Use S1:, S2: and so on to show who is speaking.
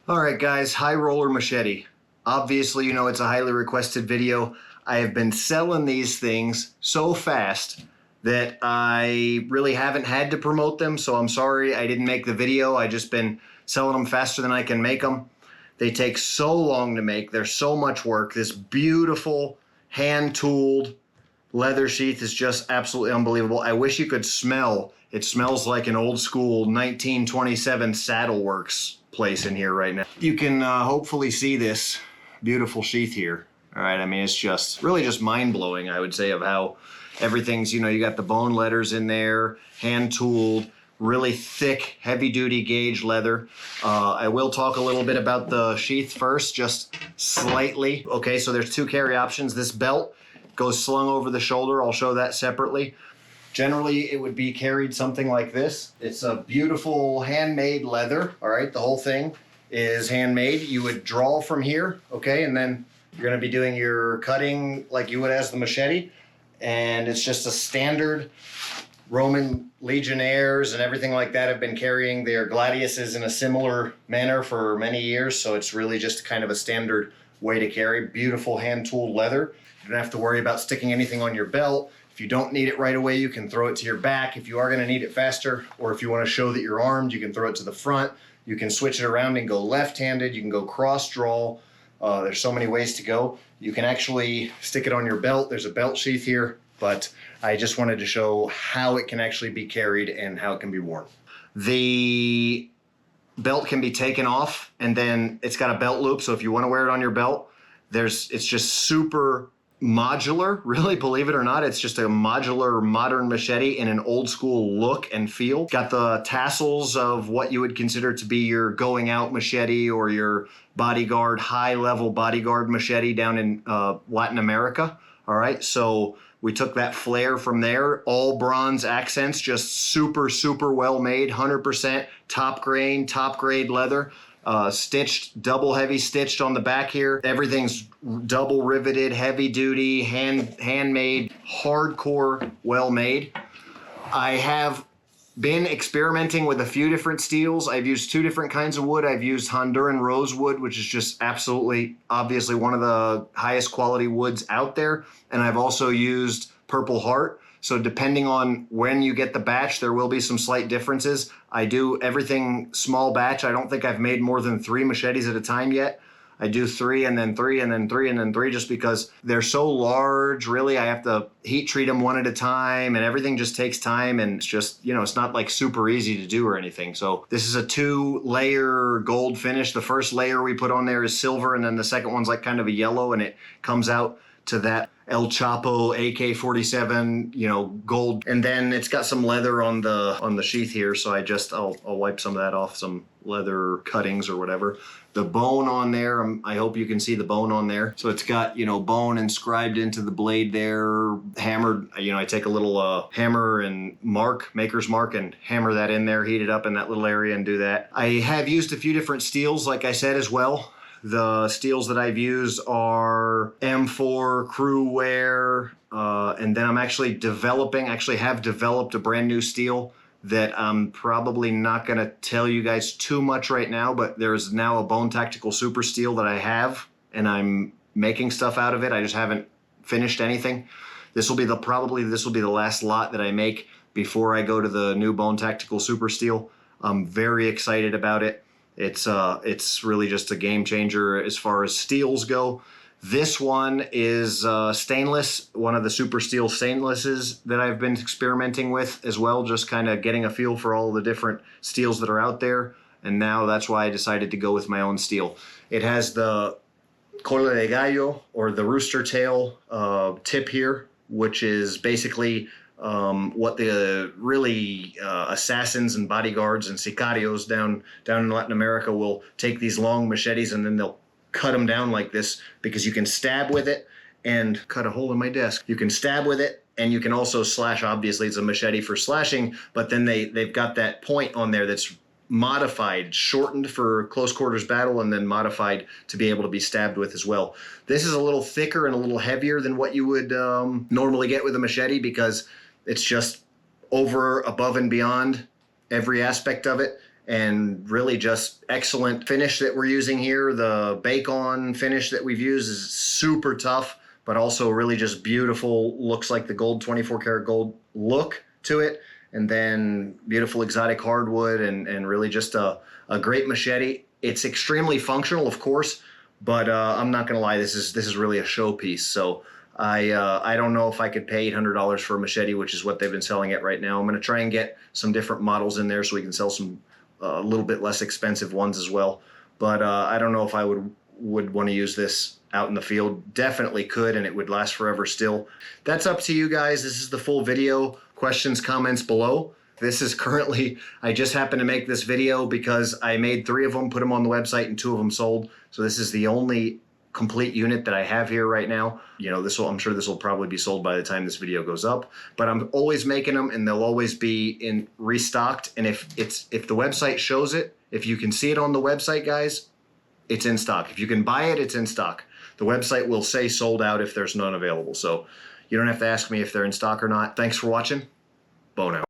S1: All right, guys, high roller machete. Obviously, you know it's a highly requested video. I have been selling these things so fast that I really haven't had to promote them, so I'm sorry I didn't make the video. I just been selling them faster than I can make them. They take so long to make. They're so much work. This beautiful hand-tooled leather sheath is just absolutely unbelievable. I wish you could smell. It smells like an old school 1927 Saddle Works place in here right now. You can hopefully see this beautiful sheath here. All right, I mean, it's just really just mind-blowing, I would say, of how everything's, you know, you got the bone letters in there, hand-tooled, really thick, heavy-duty gauge leather. I will talk a little bit about the sheath first, just slightly. Okay, so there's two carry options. This belt goes slung over the shoulder. I'll show that separately. Generally, it would be carried something like this. It's a beautiful handmade leather, all right? The whole thing is handmade. You would draw from here, okay? And then you're gonna be doing your cutting like you would as the machete. And it's just a standard Roman legionnaires and everything like that have been carrying their gladiuses in a similar manner for many years. So it's really just kind of a standard way to carry. Beautiful hand-tooled leather. You don't have to worry about sticking anything on your belt. If you don't need it right away, you can throw it to your back. If you are going to need it faster, or if you want to show that you're armed, you can throw it to the front. You can switch it around and go left-handed. You can go cross-draw. There's so many ways to go. You can actually stick it on your belt. There's a belt sheath here, but I just wanted to show how it can actually be carried and how it can be worn. The belt can be taken off, and then it's got a belt loop, so if you want to wear it on your belt, it's just super modular, really, believe it or not. It's just a modular modern machete in an old school look and feel. Got the tassels of what you would consider to be your going out machete or your bodyguard, high level bodyguard machete down in Latin America. All right, so we took that flair from there, all bronze accents, just super, super well made, 100% top grain, top grade leather. Stitched, double heavy stitched on the back here. Everything's double riveted, heavy duty, handmade, hardcore, well made. I have been experimenting with a few different steels. I've used two different kinds of wood. I've used Honduran rosewood, which is just absolutely, obviously one of the highest quality woods out there. And I've also used Purple Heart. So depending on when you get the batch, there will be some slight differences. I do everything small batch. I don't think I've made more than 3 machetes at a time yet. I do 3 and then 3 and then 3 and then 3 just because they're so large, really. I have to heat treat them one at a time and everything just takes time, and it's just, you know, it's not like super easy to do or anything. So this is a 2-layer gold finish. The first layer we put on there is silver, and then the second one's like kind of a yellow, and it comes out to that El Chapo AK-47, you know, gold. And then it's got some leather on the sheath here, so I'll wipe some of that off, some leather cuttings or whatever. The bone on there, I hope you can see the bone on there. So it's got, you know, bone inscribed into the blade there, hammered. You know, I take a little hammer and maker's mark, and hammer that in there, heat it up in that little area and do that. I have used a few different steels, like I said, as well. The steels that I've used are M4 Crew Wear, and then I'm actually have developed a brand new steel that I'm probably not going to tell you guys too much right now, but there's now a Bone Tactical Super Steel that I have, and I'm making stuff out of it. I just haven't finished anything. This will be the last lot that I make before I go to the new Bone Tactical Super Steel. I'm very excited about it. It's really just a game changer as far as steels go. This one is stainless, one of the super steel stainlesses that I've been experimenting with as well, just kind of getting a feel for all the different steels that are out there. And now that's why I decided to go with my own steel. It has the cola de gallo, or the rooster tail tip here, which is basically what the really assassins and bodyguards and sicarios down in Latin America will take these long machetes and then they'll cut them down like this, because you can stab with it and cut a hole in my desk. You can stab with it, and you can also slash. Obviously, it's a machete for slashing, but then they've got that point on there that's modified, shortened for close quarters battle, and then modified to be able to be stabbed with as well. This is a little thicker and a little heavier than what you would normally get with a machete, because it's just over, above, and beyond every aspect of it. and really just excellent finish that we're using here. The bake-on finish that we've used is super tough, but also really just beautiful. Looks like the gold, 24 karat gold look to it. And then beautiful exotic hardwood and really just a great machete. It's extremely functional, of course, but I'm not gonna lie, this is really a showpiece. So I don't know if I could pay $800 for a machete, which is what they've been selling it right now. I'm gonna try and get some different models in there so we can sell some a little bit less expensive ones as well. But I don't know if I would want to use this out in the field. Definitely could, and it would last forever still. That's up to you guys. This is the full video. Questions, comments below. This is currently, I just happened to make this video because I made 3 of them, put them on the website, and 2 of them sold. So this is the only complete unit that I have here right now. You know, I'm sure this will probably be sold by the time this video goes up, but I'm always making them and they'll always be restocked. And if the website shows it, if you can see it on the website, guys, it's in stock. If you can buy it, it's in stock. The website will say sold out if there's none available. So you don't have to ask me if they're in stock or not. Thanks for watching. Bo now.